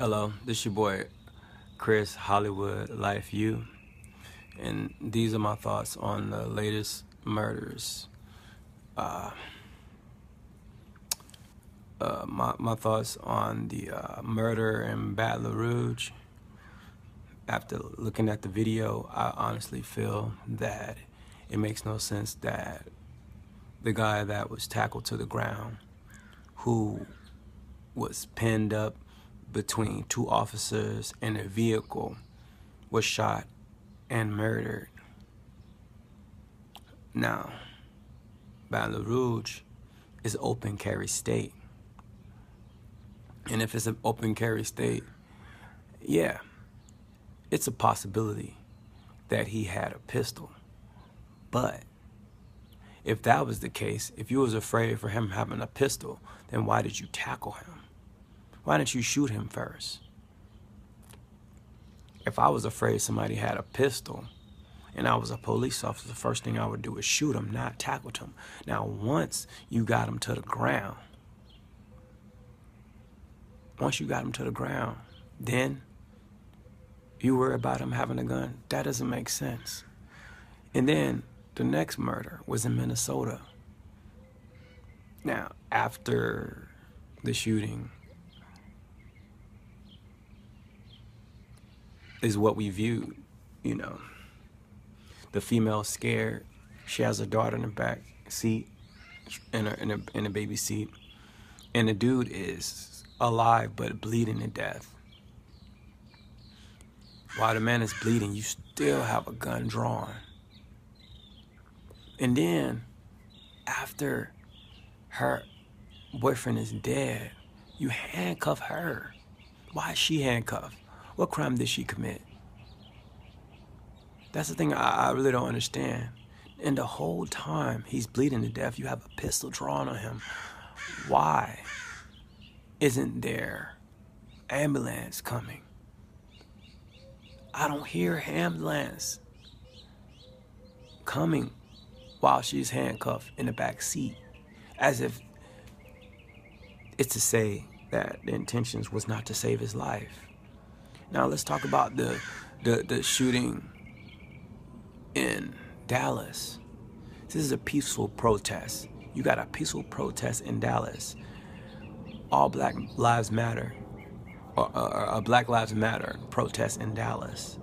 Hello, this your boy Chris Hollywood Life U, and these are my thoughts on the latest murders. My thoughts on the murder in Baton Larouge. After looking at the video, I honestly feel that it makes no sense that the guy that was tackled to the ground, who was pinned up between two officers in a vehicle, was shot and murdered. Now, Baton Larouge is open carry state. And if it's an open carry state, yeah, it's a possibility that he had a pistol. But if that was the case, if you was afraid for him having a pistol, then why did you tackle him? Why didn't you shoot him first? If I was afraid somebody had a pistol and I was a police officer, the first thing I would do is shoot him, not tackle him. Now, once you got him to the ground, then you worry about him having a gun. That doesn't make sense. And then the next murder was in Minnesota. Now, after the shooting is what we viewed, the female scared. She has her daughter in the back seat, in a baby seat, and the dude is alive but bleeding to death. While the man is bleeding, you still have a gun drawn. And then, after her boyfriend is dead, you handcuff her. Why is she handcuffed? What crime did she commit? That's the thing I really don't understand. And the whole time he's bleeding to death, you have a pistol drawn on him. Why isn't there ambulance coming? I don't hear ambulance coming while she's handcuffed in the back seat, as if it's to say that the intentions was not to save his life. Now let's talk about the shooting in Dallas. This is a peaceful protest. You got a peaceful protest in Dallas. All Black Lives Matter, or a Black Lives Matter protest in Dallas.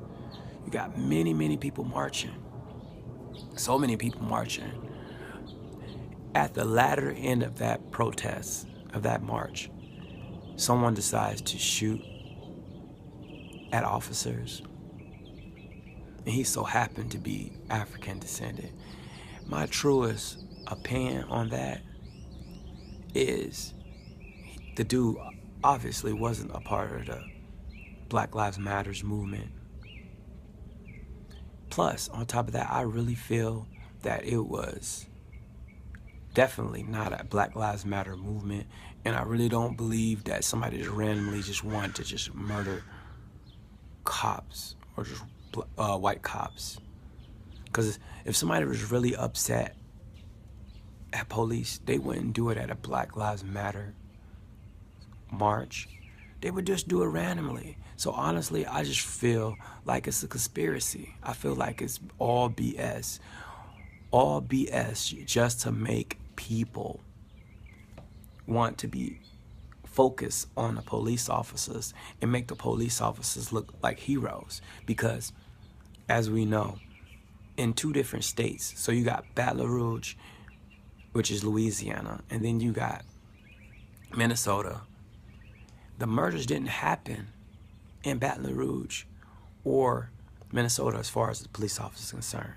You got many people marching. So many people marching. At the latter end of that protest, of that march, someone decides to shoot at officers, and he so happened to be African descended. My truest opinion on that is the dude obviously wasn't a part of the Black Lives Matters movement. Plus, on top of that, I really feel that it was definitely not a Black Lives Matter movement, and I really don't believe that somebody just randomly just wanted to just murder cops or just white cops. Because if somebody was really upset at police, they wouldn't do it at a Black Lives Matter march. They would just do it randomly. So honestly, I just feel like it's a conspiracy. I feel like it's all BS. All BS just to make people want to be focused on the police officers and make the police officers look like heroes. Because, as we know, in two different states, so you got Baton Larouge, which is Louisiana, and then you got Minnesota. The murders didn't happen in Baton Larouge or Minnesota as far as the police officers is concerned.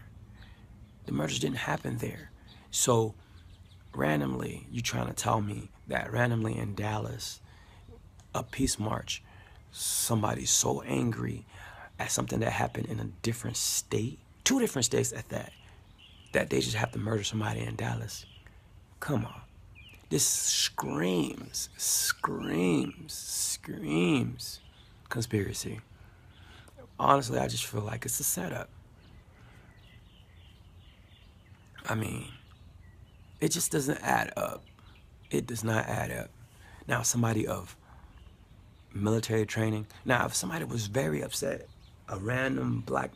The murders didn't happen there. So randomly, you trying to tell me that randomly in Dallas, a peace march, somebody's so angry at something that happened in a different state, two different states at that, that they just have to murder somebody in Dallas? Come on. This screams conspiracy. Honestly, I just feel like it's a setup. I mean, it just doesn't add up. It does not add up. Now, somebody of military training. Now, if somebody was very upset, a random black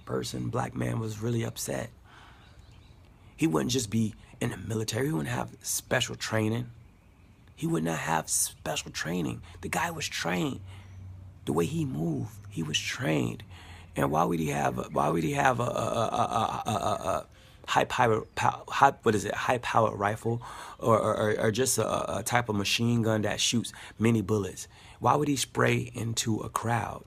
man was really upset, he wouldn't just be in the military. He wouldn't have special training. He would not have special training. The guy was trained. The way he moved, he was trained. And why would he have a high powered rifle, or just a type of machine gun that shoots many bullets? Why would he spray into a crowd?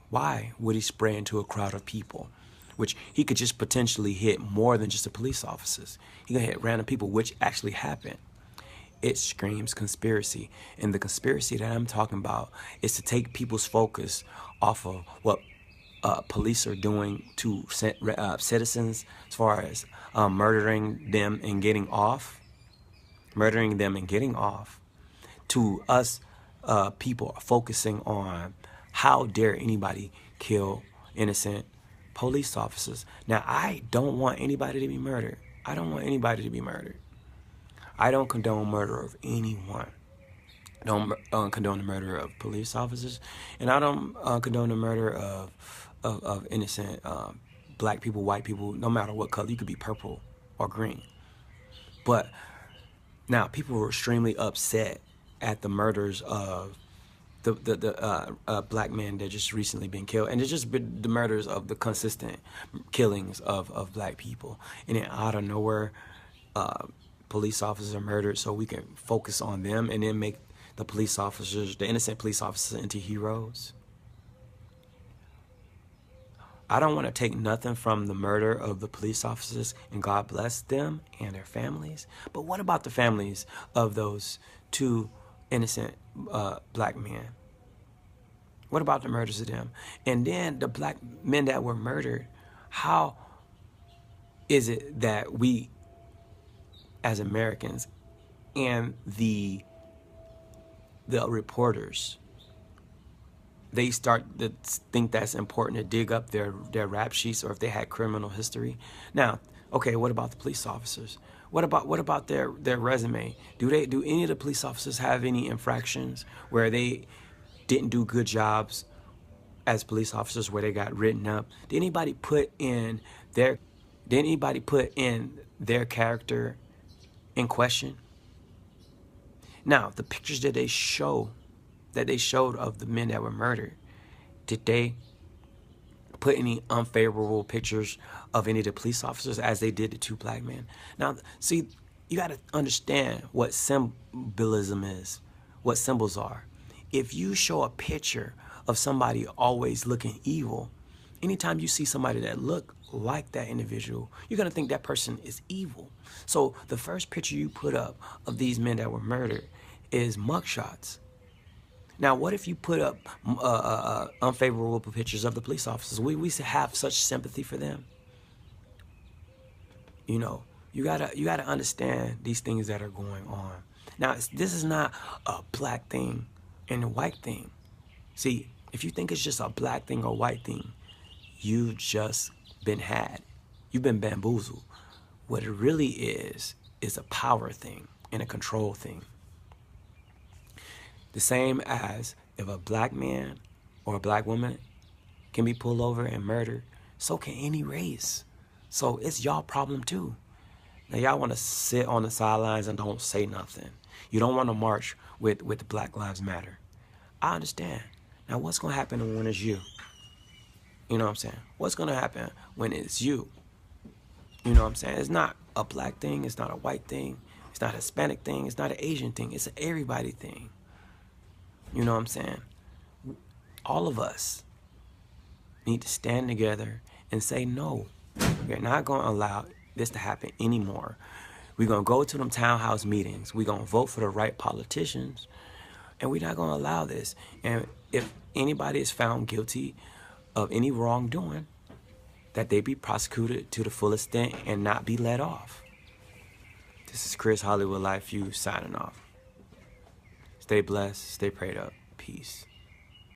Why would he spray into a crowd of people, which he could just potentially hit more than just the police officers? He could hit random people, which actually happened. It screams conspiracy. And the conspiracy that I'm talking about is to take people's focus off of what police are doing to citizens, as far as murdering them and getting off, to us people focusing on how dare anybody kill innocent police officers. Now, I don't want anybody to be murdered. I don't condone murder of anyone. I don't condone the murder of police officers, and I don't condone the murder of innocent black people, white people, no matter what color. You could be purple or green. But now people were extremely upset at the murders of the black men that just recently been killed, and it's just been the murders of the consistent killings of black people. And then out of nowhere, police officers are murdered, so we can focus on them and then make the police officers, the innocent police officers, into heroes. I don't want to take nothing from the murder of the police officers, and God bless them and their families. But what about the families of those two innocent black men? What about the murders of them? And then the black men that were murdered, how is it that we as Americans and the reporters, they start to think that's important to dig up their rap sheets, or if they had criminal history? Now, okay, what about the police officers? What about their resume? Do any of the police officers have any infractions where they didn't do good jobs as police officers, where they got written up? Did anybody put in their character in question? Now, the pictures that they showed of the men that were murdered, did they put any unfavorable pictures of any of the police officers as they did the two black men? Now, see, you got to understand what symbolism is, what symbols are. If you show a picture of somebody always looking evil, anytime you see somebody that look like that individual, you're going to think that person is evil. So the first picture you put up of these men that were murdered is mugshots. Now, what if you put up unfavorable pictures of the police officers? We have such sympathy for them. You know, you gotta understand these things that are going on. Now, this is not a black thing and a white thing. See, if you think it's just a black thing or white thing, you've just been had. You've been bamboozled. What it really is a power thing and a control thing. The same as if a black man or a black woman can be pulled over and murdered, so can any race. So it's y'all problem too. Now, y'all want to sit on the sidelines and don't say nothing. You don't want to march with the Black Lives Matter. I understand. Now, what's going to happen when it's you? You know what I'm saying? What's going to happen when it's you? You know what I'm saying? It's not a black thing. It's not a white thing. It's not a Hispanic thing. It's not an Asian thing. It's an everybody thing. You know what I'm saying? All of us need to stand together and say, no, we're not going to allow this to happen anymore. We're going to go to them townhouse meetings. We're going to vote for the right politicians. And we're not going to allow this. And if anybody is found guilty of any wrongdoing, that they be prosecuted to the full extent and not be let off. This is Chris Hollywood Life View signing off. Stay blessed. Stay prayed up. Peace.